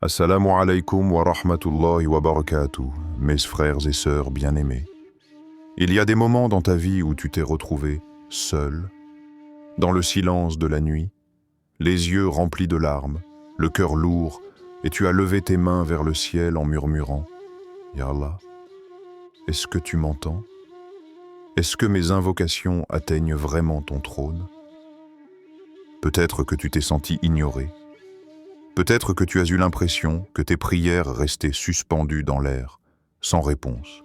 Assalamu alaikum wa rahmatullahi wa barakatuh, mes frères et sœurs bien-aimés. Il y a des moments dans ta vie où tu t'es retrouvé seul, dans le silence de la nuit, les yeux remplis de larmes, le cœur lourd, et tu as levé tes mains vers le ciel en murmurant « Ya Allah, est-ce que tu m'entends? Est-ce que mes invocations atteignent vraiment ton trône ?» Peut-être que tu t'es senti ignoré. Peut-être que tu as eu l'impression que tes prières restaient suspendues dans l'air, sans réponse.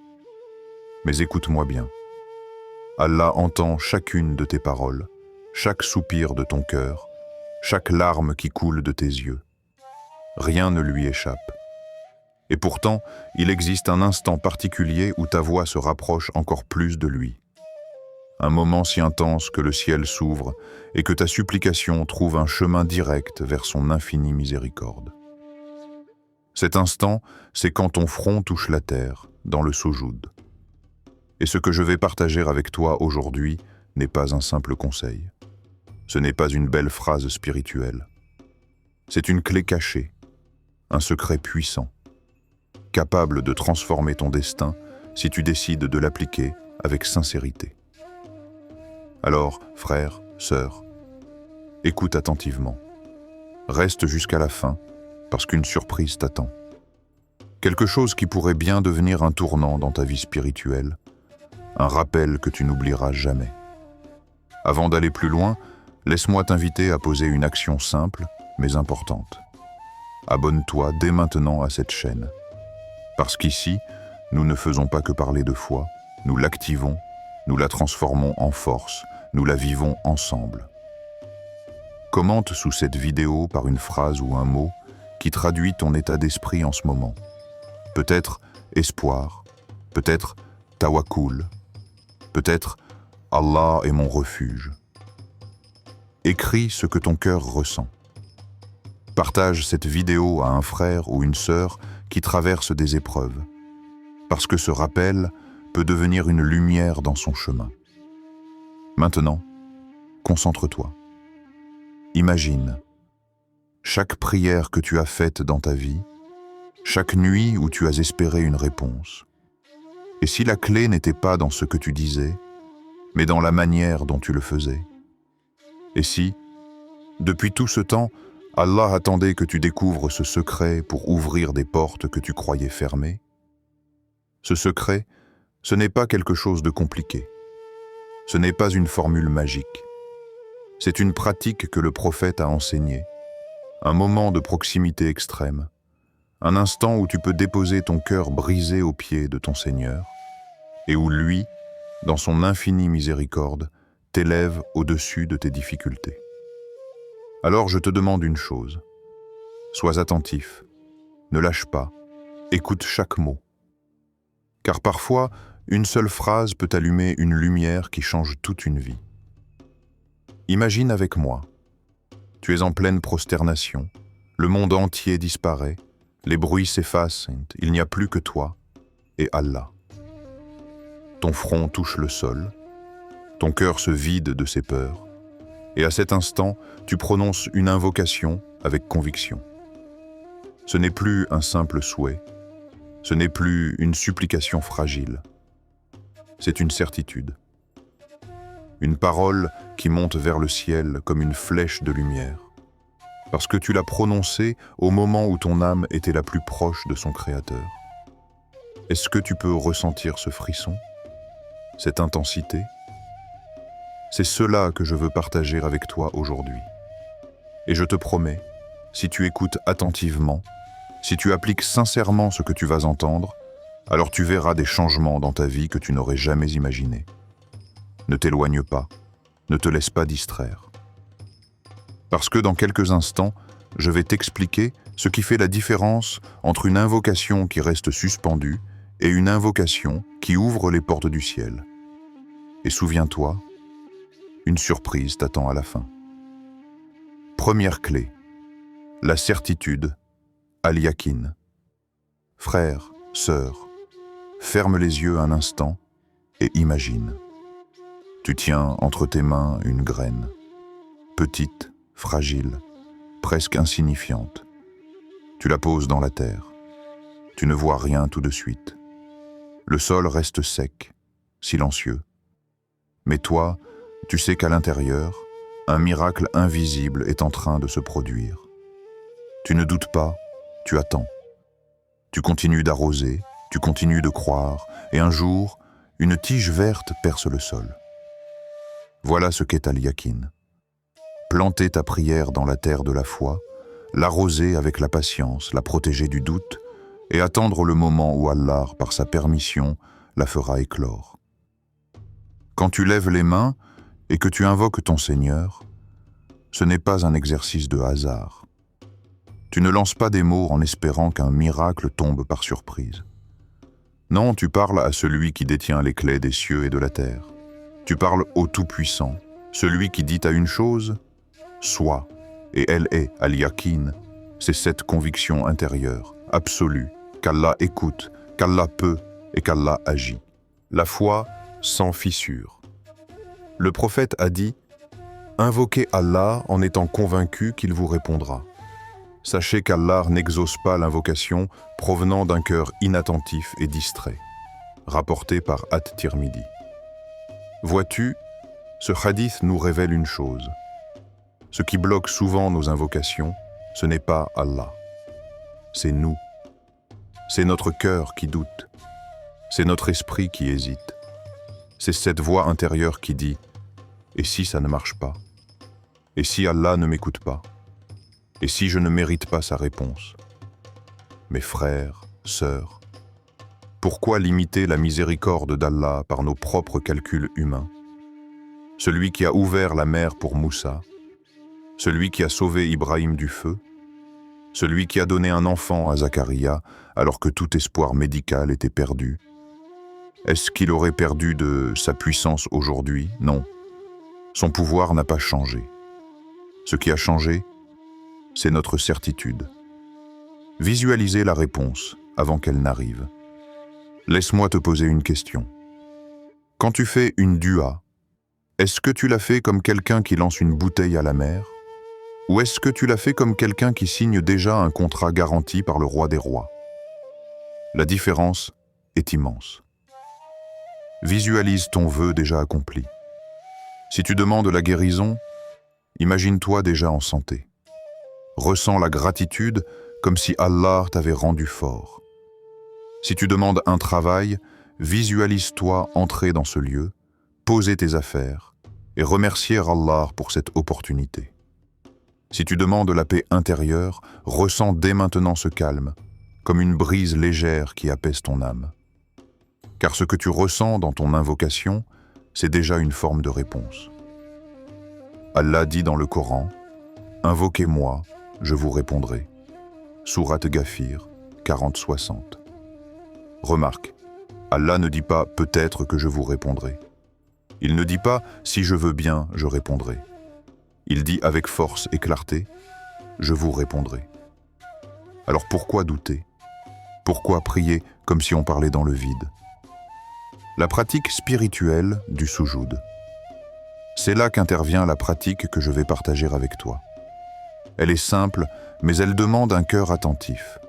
Mais écoute-moi bien. Allah entend chacune de tes paroles, chaque soupir de ton cœur, chaque larme qui coule de tes yeux. Rien ne lui échappe. Et pourtant, il existe un instant particulier où ta voix se rapproche encore plus de lui. Un moment si intense que le ciel s'ouvre et que ta supplication trouve un chemin direct vers son infinie miséricorde. Cet instant, c'est quand ton front touche la terre, dans le soujoud. Et ce que je vais partager avec toi aujourd'hui n'est pas un simple conseil. Ce n'est pas une belle phrase spirituelle. C'est une clé cachée, un secret puissant, capable de transformer ton destin si tu décides de l'appliquer avec sincérité. Alors, frère, sœur, écoute attentivement. Reste jusqu'à la fin, parce qu'une surprise t'attend. Quelque chose qui pourrait bien devenir un tournant dans ta vie spirituelle, un rappel que tu n'oublieras jamais. Avant d'aller plus loin, laisse-moi t'inviter à poser une action simple, mais importante. Abonne-toi dès maintenant à cette chaîne. Parce qu'ici, nous ne faisons pas que parler de foi, nous l'activons, nous la transformons en force, nous la vivons ensemble. Commente sous cette vidéo par une phrase ou un mot qui traduit ton état d'esprit en ce moment. Peut-être espoir, peut-être tawakkul, peut-être Allah est mon refuge. Écris ce que ton cœur ressent. Partage cette vidéo à un frère ou une sœur qui traverse des épreuves, parce que ce rappel peut devenir une lumière dans son chemin. Maintenant, concentre-toi. Imagine chaque prière que tu as faite dans ta vie, chaque nuit où tu as espéré une réponse. Et si la clé n'était pas dans ce que tu disais, mais dans la manière dont tu le faisais? Et si, depuis tout ce temps, Allah attendait que tu découvres ce secret pour ouvrir des portes que tu croyais fermées? Ce secret, ce n'est pas quelque chose de compliqué. Ce n'est pas une formule magique. C'est une pratique que le prophète a enseignée, un moment de proximité extrême, un instant où tu peux déposer ton cœur brisé aux pieds de ton Seigneur, et où lui, dans son infinie miséricorde, t'élève au-dessus de tes difficultés. Alors je te demande une chose. Sois attentif, ne lâche pas, écoute chaque mot. Car parfois, une seule phrase peut allumer une lumière qui change toute une vie. Imagine avec moi. Tu es en pleine prosternation, le monde entier disparaît, les bruits s'effacent, il n'y a plus que toi et Allah. Ton front touche le sol, ton cœur se vide de ses peurs, et à cet instant, tu prononces une invocation avec conviction. Ce n'est plus un simple souhait, ce n'est plus une supplication fragile. C'est une certitude. Une parole qui monte vers le ciel comme une flèche de lumière. Parce que tu l'as prononcée au moment où ton âme était la plus proche de son Créateur. Est-ce que tu peux ressentir ce frisson? Cette intensité? C'est cela que je veux partager avec toi aujourd'hui. Et je te promets, si tu écoutes attentivement, si tu appliques sincèrement ce que tu vas entendre, alors tu verras des changements dans ta vie que tu n'aurais jamais imaginés. Ne t'éloigne pas, ne te laisse pas distraire. Parce que dans quelques instants, je vais t'expliquer ce qui fait la différence entre une invocation qui reste suspendue et une invocation qui ouvre les portes du ciel. Et souviens-toi, une surprise t'attend à la fin. Première clé, la certitude, al-yakin. Frère, sœur, ferme les yeux un instant et imagine. Tu tiens entre tes mains une graine, petite, fragile, presque insignifiante. Tu la poses dans la terre. Tu ne vois rien tout de suite. Le sol reste sec, silencieux. Mais toi, tu sais qu'à l'intérieur, un miracle invisible est en train de se produire. Tu ne doutes pas, tu attends. Tu continues d'arroser, tu continues de croire, et un jour, une tige verte perce le sol. Voilà ce qu'est al-Yaqin. Planter ta prière dans la terre de la foi, l'arroser avec la patience, la protéger du doute, et attendre le moment où Allah, par sa permission, la fera éclore. Quand tu lèves les mains et que tu invoques ton Seigneur, ce n'est pas un exercice de hasard. Tu ne lances pas des mots en espérant qu'un miracle tombe par surprise. Non, tu parles à celui qui détient les clés des cieux et de la terre. Tu parles au Tout-Puissant, celui qui dit à une chose « sois », et elle est al-Yaqin. C'est cette conviction intérieure, absolue, qu'Allah écoute, qu'Allah peut et qu'Allah agit. La foi sans fissure. Le prophète a dit « Invoquez Allah en étant convaincu qu'il vous répondra. Sachez qu'Allah n'exauce pas l'invocation provenant d'un cœur inattentif et distrait. » Rapporté par At-Tirmidhi. Vois-tu, ce hadith nous révèle une chose. Ce qui bloque souvent nos invocations, ce n'est pas Allah. C'est nous. C'est notre cœur qui doute. C'est notre esprit qui hésite. C'est cette voix intérieure qui dit « Et si ça ne marche pas? Et si Allah ne m'écoute pas? Et si je ne mérite pas sa réponse ?» Mes frères, sœurs, pourquoi limiter la miséricorde d'Allah par nos propres calculs humains? Celui qui a ouvert la mer pour Moussa, celui qui a sauvé Ibrahim du feu, celui qui a donné un enfant à Zacharia alors que tout espoir médical était perdu. Est-ce qu'il aurait perdu de sa puissance aujourd'hui? Non. Son pouvoir n'a pas changé. Ce qui a changé, c'est notre certitude. Visualisez la réponse avant qu'elle n'arrive. Laisse-moi te poser une question. Quand tu fais une dua, est-ce que tu l'as fait comme quelqu'un qui lance une bouteille à la mer? Ou est-ce que tu l'as fait comme quelqu'un qui signe déjà un contrat garanti par le roi des rois? La différence est immense. Visualise ton vœu déjà accompli. Si tu demandes la guérison, imagine-toi déjà en santé. Ressens la gratitude comme si Allah t'avait rendu fort. Si tu demandes un travail, visualise-toi entrer dans ce lieu, poser tes affaires et remercier Allah pour cette opportunité. Si tu demandes la paix intérieure, ressens dès maintenant ce calme, comme une brise légère qui apaise ton âme. Car ce que tu ressens dans ton invocation, c'est déjà une forme de réponse. Allah dit dans le Coran, « Invoquez-moi, je vous répondrai. » Sourate Ghafir, 40-60. Remarque, Allah ne dit pas « peut-être que je vous répondrai ». Il ne dit pas « si je veux bien, je répondrai ». Il dit avec force et clarté « je vous répondrai ». Alors pourquoi douter? Pourquoi prier comme si on parlait dans le vide? La pratique spirituelle du soujoud. C'est là qu'intervient la pratique que je vais partager avec toi. Elle est simple, mais elle demande un cœur attentif.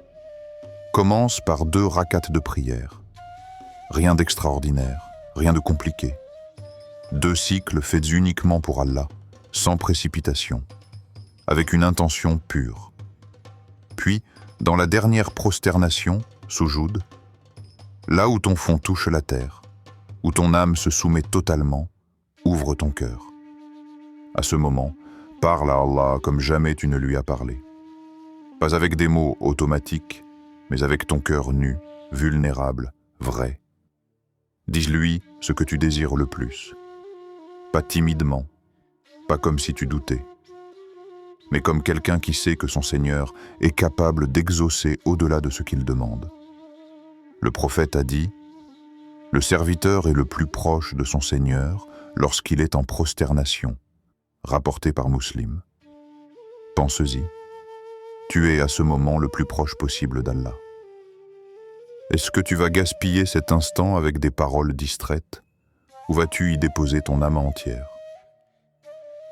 Commence par 2 rakats de prière. Rien d'extraordinaire, rien de compliqué. 2 cycles faits uniquement pour Allah, sans précipitation, avec une intention pure. Puis, dans la dernière prosternation, soujoud, là où ton front touche la terre, où ton âme se soumet totalement, ouvre ton cœur. À ce moment, parle à Allah comme jamais tu ne lui as parlé. Pas avec des mots automatiques, mais avec ton cœur nu, vulnérable, vrai. Dis-lui ce que tu désires le plus. Pas timidement, pas comme si tu doutais, mais comme quelqu'un qui sait que son Seigneur est capable d'exaucer au-delà de ce qu'il demande. Le prophète a dit « Le serviteur est le plus proche de son Seigneur lorsqu'il est en prosternation », rapporté par Muslim. Pense-y, tu es à ce moment le plus proche possible d'Allah. Est-ce que tu vas gaspiller cet instant avec des paroles distraites, ou vas-tu y déposer ton âme entière?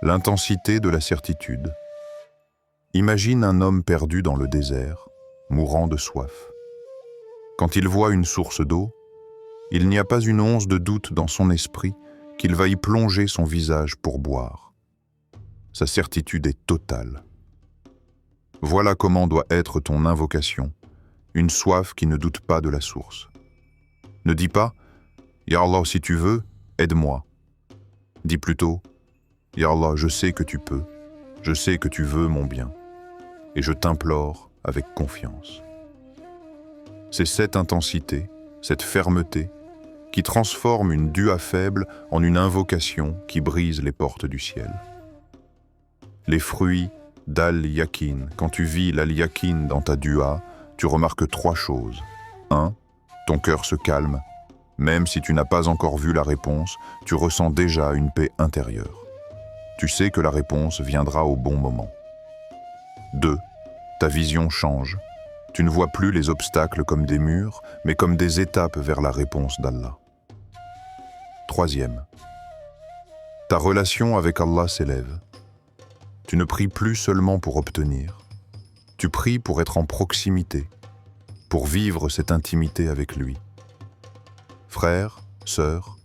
L'intensité de la certitude. Imagine un homme perdu dans le désert, mourant de soif. Quand il voit une source d'eau, il n'y a pas une once de doute dans son esprit qu'il va y plonger son visage pour boire. Sa certitude est totale. Voilà comment doit être ton invocation, une soif qui ne doute pas de la source. Ne dis pas « Ya Allah, si tu veux, aide-moi ». Dis plutôt « Ya Allah, je sais que tu peux, je sais que tu veux mon bien, et je t'implore avec confiance ». C'est cette intensité, cette fermeté, qui transforme une dua faible en une invocation qui brise les portes du ciel. Les fruits d'al-yakin, quand tu vis l'al-yakin dans ta dua, tu remarques 3 choses. 1. Ton cœur se calme. Même si tu n'as pas encore vu la réponse, tu ressens déjà une paix intérieure. Tu sais que la réponse viendra au bon moment. 2. Ta vision change. Tu ne vois plus les obstacles comme des murs, mais comme des étapes vers la réponse d'Allah. 3. Ta relation avec Allah s'élève. Tu ne pries plus seulement pour obtenir. Tu pries pour être en proximité, pour vivre cette intimité avec lui. Frères, sœurs,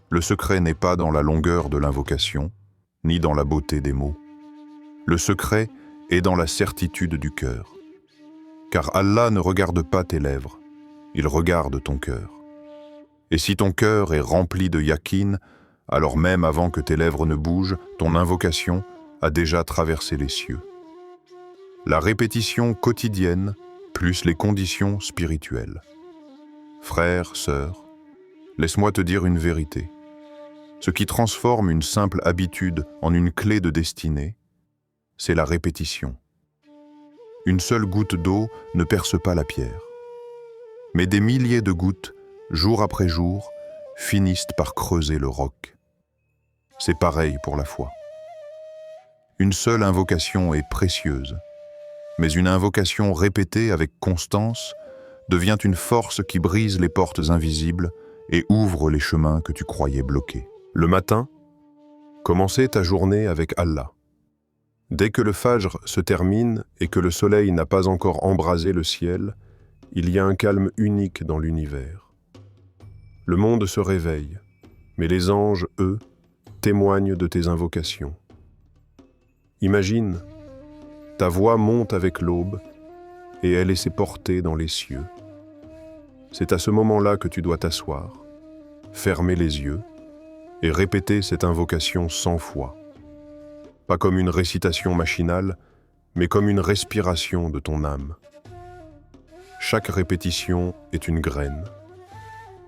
le secret n'est pas dans la longueur de l'invocation, ni dans la beauté des mots. Le secret est dans la certitude du cœur. Car Allah ne regarde pas tes lèvres, il regarde ton cœur. Et si ton cœur est rempli de yakin, alors même avant que tes lèvres ne bougent, ton invocation a déjà traversé les cieux. La répétition quotidienne plus les conditions spirituelles. Frères, sœurs, laisse-moi te dire une vérité. Ce qui transforme une simple habitude en une clé de destinée, c'est la répétition. Une seule goutte d'eau ne perce pas la pierre. Mais des milliers de gouttes, jour après jour, finissent par creuser le roc. C'est pareil pour la foi. Une seule invocation est précieuse, mais une invocation répétée avec constance devient une force qui brise les portes invisibles et ouvre les chemins que tu croyais bloqués. Le matin, commencez ta journée avec Allah. Dès que le fajr se termine et que le soleil n'a pas encore embrasé le ciel, il y a un calme unique dans l'univers. Le monde se réveille, mais les anges, eux, témoignent de tes invocations. Imagine, ta voix monte avec l'aube et elle est portée dans les cieux. C'est à ce moment-là que tu dois t'asseoir, fermer les yeux et répéter cette invocation 100 fois. Pas comme une récitation machinale, mais comme une respiration de ton âme. Chaque répétition est une graine.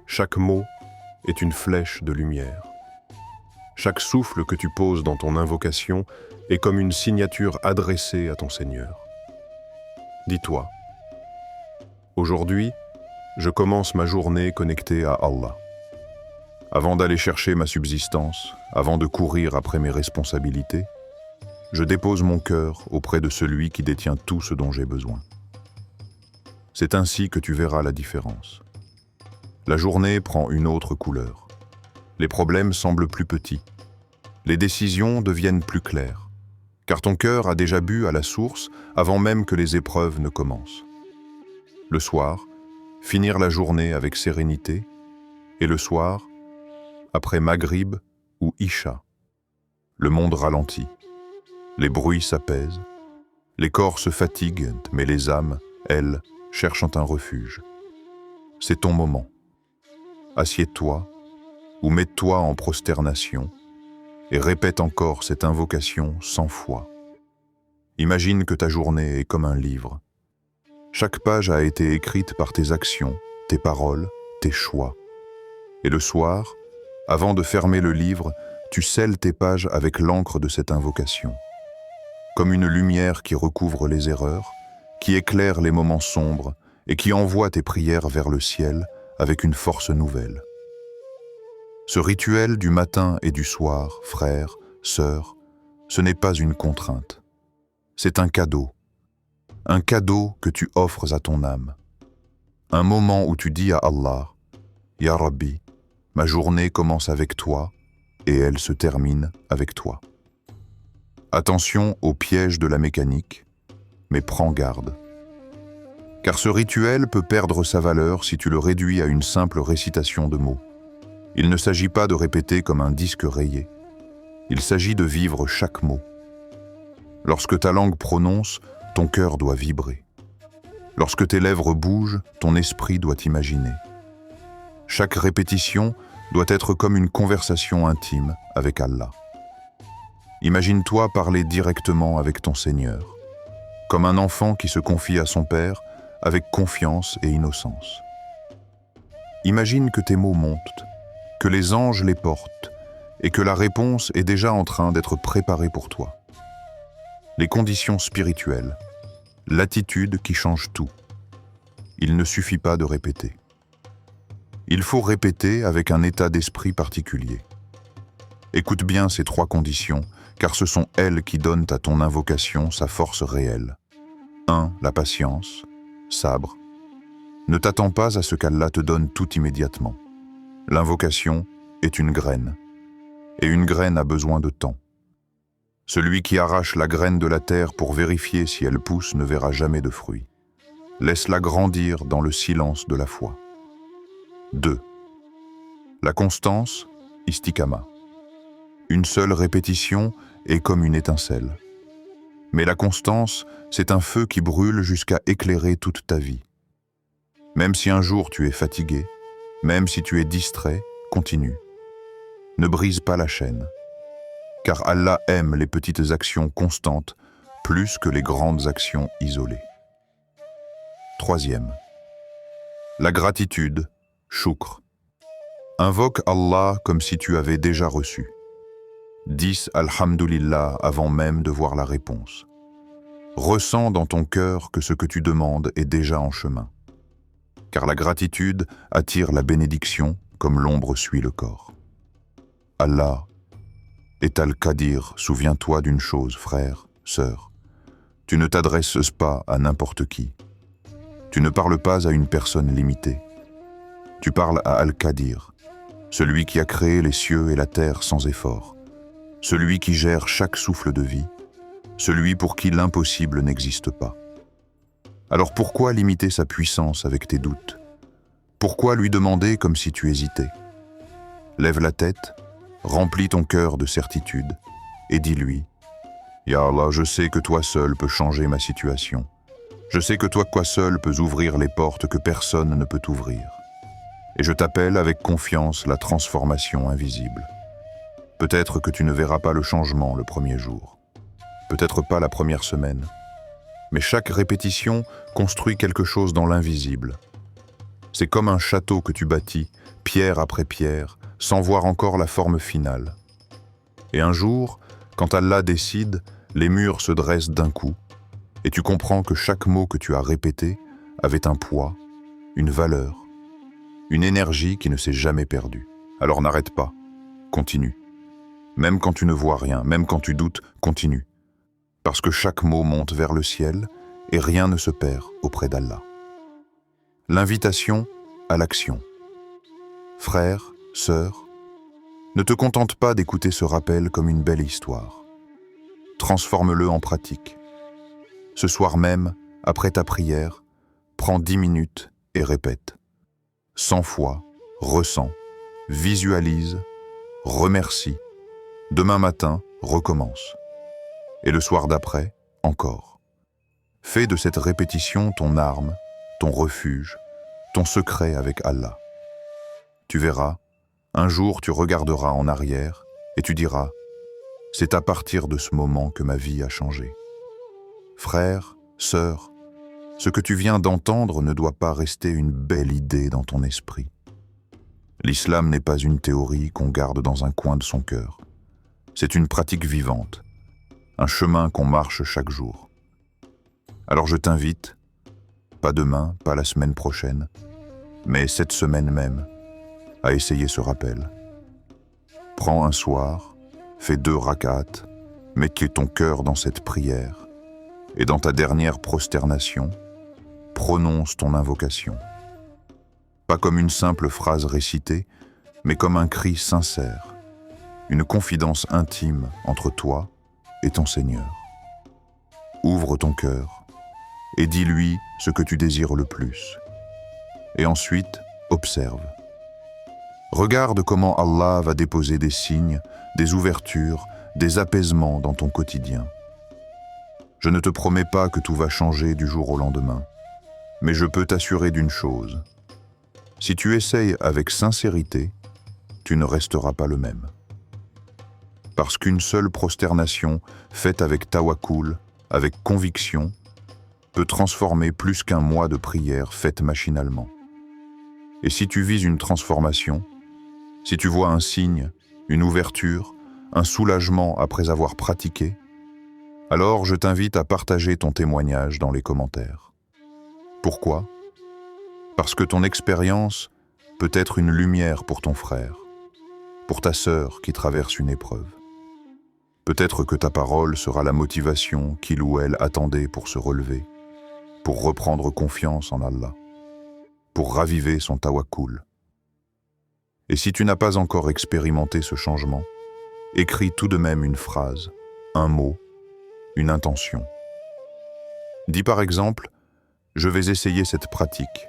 Chaque mot est une flèche de lumière. Chaque souffle que tu poses dans ton invocation est comme une signature adressée à ton Seigneur. Dis-toi, aujourd'hui, je commence ma journée connectée à Allah. Avant d'aller chercher ma subsistance, avant de courir après mes responsabilités, je dépose mon cœur auprès de celui qui détient tout ce dont j'ai besoin. C'est ainsi que tu verras la différence. La journée prend une autre couleur. Les problèmes semblent plus petits. Les décisions deviennent plus claires. Car ton cœur a déjà bu à la source avant même que les épreuves ne commencent. Le soir, finir la journée avec sérénité, et le soir, après Maghrib ou Isha, le monde ralentit. Les bruits s'apaisent, les corps se fatiguent, mais les âmes, elles, cherchent un refuge. C'est ton moment. Assieds-toi ou mets-toi en prosternation et répète encore cette invocation 100 fois. Imagine que ta journée est comme un livre. Chaque page a été écrite par tes actions, tes paroles, tes choix. Et le soir, avant de fermer le livre, tu scelles tes pages avec l'encre de cette invocation. Comme une lumière qui recouvre les erreurs, qui éclaire les moments sombres et qui envoie tes prières vers le ciel avec une force nouvelle. Ce rituel du matin et du soir, frères, sœurs, ce n'est pas une contrainte. C'est un cadeau que tu offres à ton âme. Un moment où tu dis à Allah, « Ya Rabbi, ma journée commence avec toi et elle se termine avec toi. » Attention au piège de la mécanique, mais prends garde. Car ce rituel peut perdre sa valeur si tu le réduis à une simple récitation de mots. Il ne s'agit pas de répéter comme un disque rayé. Il s'agit de vivre chaque mot. Lorsque ta langue prononce, ton cœur doit vibrer. Lorsque tes lèvres bougent, ton esprit doit imaginer. Chaque répétition doit être comme une conversation intime avec Allah. Imagine-toi parler directement avec ton Seigneur, comme un enfant qui se confie à son Père avec confiance et innocence. Imagine que tes mots montent, que les anges les portent et que la réponse est déjà en train d'être préparée pour toi. Les conditions spirituelles, l'attitude qui change tout. Il ne suffit pas de répéter. Il faut répéter avec un état d'esprit particulier. Écoute bien ces 3 conditions, car ce sont elles qui donnent à ton invocation sa force réelle. 1. La patience, sabre. Ne t'attends pas à ce qu'Allah te donne tout immédiatement. L'invocation est une graine, et une graine a besoin de temps. Celui qui arrache la graine de la terre pour vérifier si elle pousse ne verra jamais de fruits. Laisse-la grandir dans le silence de la foi. 2. La constance, istiqama. Une seule répétition est comme une étincelle. Mais la constance, c'est un feu qui brûle jusqu'à éclairer toute ta vie. Même si un jour tu es fatigué, même si tu es distrait, continue. Ne brise pas la chaîne. Car Allah aime les petites actions constantes plus que les grandes actions isolées. 3. La gratitude, shukr. Invoque Allah comme si tu avais déjà reçu. 10 Alhamdulillah avant même de voir la réponse. Ressens dans ton cœur que ce que tu demandes est déjà en chemin. Car la gratitude attire la bénédiction comme l'ombre suit le corps. Allah est Al-Qadir, souviens-toi d'une chose, frère, sœur. Tu ne t'adresses pas à n'importe qui. Tu ne parles pas à une personne limitée. Tu parles à Al-Qadir, celui qui a créé les cieux et la terre sans effort, celui qui gère chaque souffle de vie, celui pour qui l'impossible n'existe pas. Alors pourquoi limiter sa puissance avec tes doutes? Pourquoi lui demander comme si tu hésitais? Lève la tête, remplis ton cœur de certitude et dis-lui: Ya Allah, je sais que toi seul peux changer ma situation. Je sais que toi seul peux ouvrir les portes que personne ne peut ouvrir. Et je t'appelle avec confiance la transformation invisible. Peut-être que tu ne verras pas le changement le premier jour, peut-être pas la première semaine, mais chaque répétition construit quelque chose dans l'invisible. C'est comme un château que tu bâtis, pierre après pierre, sans voir encore la forme finale. Et un jour, quand Allah décide, les murs se dressent d'un coup, et tu comprends que chaque mot que tu as répété avait un poids, une valeur, une énergie qui ne s'est jamais perdue. Alors n'arrête pas, continue. Même quand tu ne vois rien, même quand tu doutes, continue. Parce que chaque mot monte vers le ciel et rien ne se perd auprès d'Allah. L'invitation à l'action. Frère, sœur, ne te contente pas d'écouter ce rappel comme une belle histoire. Transforme-le en pratique. Ce soir même, après ta prière, prends 10 minutes et répète. 100 fois, ressens, visualise, remercie. Demain matin, recommence. Et le soir d'après, encore. Fais de cette répétition ton arme, ton refuge, ton secret avec Allah. Tu verras, un jour tu regarderas en arrière et tu diras: c'est à partir de ce moment que ma vie a changé. Frère, sœur, ce que tu viens d'entendre ne doit pas rester une belle idée dans ton esprit. L'islam n'est pas une théorie qu'on garde dans un coin de son cœur. C'est une pratique vivante, un chemin qu'on marche chaque jour. Alors je t'invite, pas demain, pas la semaine prochaine, mais cette semaine même, à essayer ce rappel. Prends un soir, fais 2 rak'at, mets ton cœur dans cette prière, et dans ta dernière prosternation, prononce ton invocation. Pas comme une simple phrase récitée, mais comme un cri sincère, une confidence intime entre toi et ton Seigneur. Ouvre ton cœur, et dis-lui ce que tu désires le plus. Et ensuite, observe. Regarde comment Allah va déposer des signes, des ouvertures, des apaisements dans ton quotidien. Je ne te promets pas que tout va changer du jour au lendemain, mais je peux t'assurer d'une chose. Si tu essayes avec sincérité, tu ne resteras pas le même. Parce qu'une seule prosternation, faite avec tawakkul, avec conviction, peut transformer plus qu'un mois de prière faite machinalement. Et si tu vises une transformation, si tu vois un signe, une ouverture, un soulagement après avoir pratiqué, alors je t'invite à partager ton témoignage dans les commentaires. Pourquoi ? Parce que ton expérience peut être une lumière pour ton frère, pour ta sœur qui traverse une épreuve. Peut-être que ta parole sera la motivation qu'il ou elle attendait pour se relever, pour reprendre confiance en Allah, pour raviver son tawakkul. Et si tu n'as pas encore expérimenté ce changement, écris tout de même une phrase, un mot, une intention. Dis par exemple, je vais essayer cette pratique,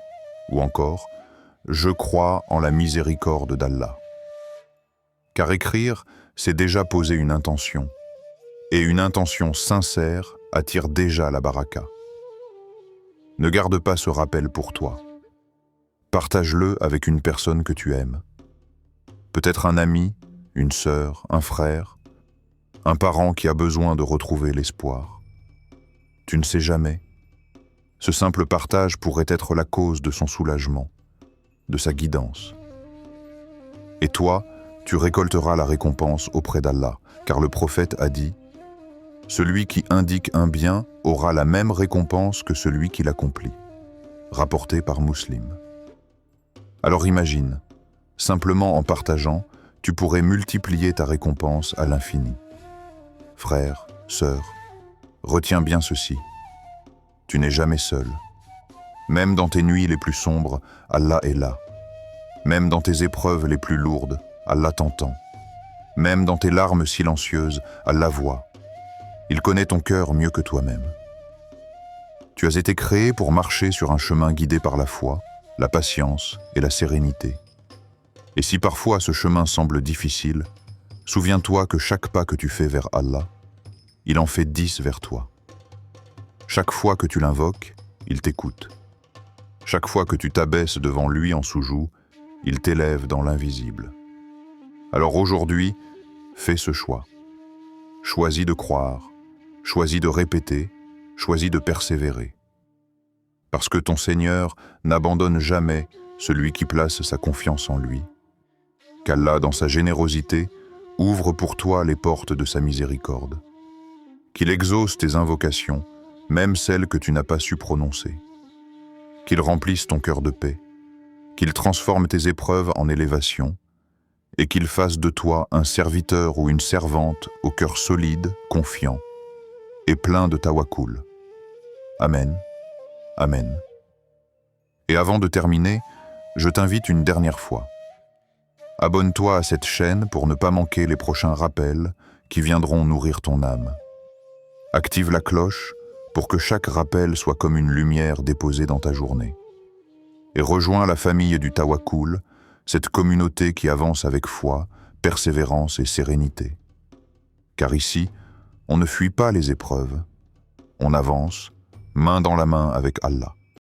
ou encore, je crois en la miséricorde d'Allah. Car écrire, c'est déjà poser une intention, et une intention sincère attire déjà la baraka. Ne garde pas ce rappel pour toi. Partage-le avec une personne que tu aimes. Peut-être un ami, une sœur, un frère, un parent qui a besoin de retrouver l'espoir. Tu ne sais jamais. Ce simple partage pourrait être la cause de son soulagement, de sa guidance. Et toi, tu récolteras la récompense auprès d'Allah, car le prophète a dit « Celui qui indique un bien aura la même récompense que celui qui l'accomplit », rapporté par Muslim. Alors imagine, simplement en partageant, tu pourrais multiplier ta récompense à l'infini. Frère, sœur, retiens bien ceci. Tu n'es jamais seul. Même dans tes nuits les plus sombres, Allah est là. Même dans tes épreuves les plus lourdes, Allah t'entend. Même dans tes larmes silencieuses, Allah voit. Il connaît ton cœur mieux que toi-même. Tu as été créé pour marcher sur un chemin guidé par la foi, la patience et la sérénité. Et si parfois ce chemin semble difficile, souviens-toi que chaque pas que tu fais vers Allah, il en fait 10 vers toi. Chaque fois que tu l'invoques, il t'écoute. Chaque fois que tu t'abaisses devant lui en sous-joue, il t'élève dans l'invisible. Alors aujourd'hui, fais ce choix. Choisis de croire, choisis de répéter, choisis de persévérer. Parce que ton Seigneur n'abandonne jamais celui qui place sa confiance en lui. Qu'Allah, dans sa générosité, ouvre pour toi les portes de sa miséricorde. Qu'il exauce tes invocations, même celles que tu n'as pas su prononcer. Qu'il remplisse ton cœur de paix, qu'il transforme tes épreuves en élévation, et qu'il fasse de toi un serviteur ou une servante au cœur solide, confiant, et plein de tawakkul. Amen. Amen. Et avant de terminer, je t'invite une dernière fois. Abonne-toi à cette chaîne pour ne pas manquer les prochains rappels qui viendront nourrir ton âme. Active la cloche pour que chaque rappel soit comme une lumière déposée dans ta journée. Et rejoins la famille du tawakkul, cette communauté qui avance avec foi, persévérance et sérénité. Car ici, on ne fuit pas les épreuves, on avance, main dans la main avec Allah.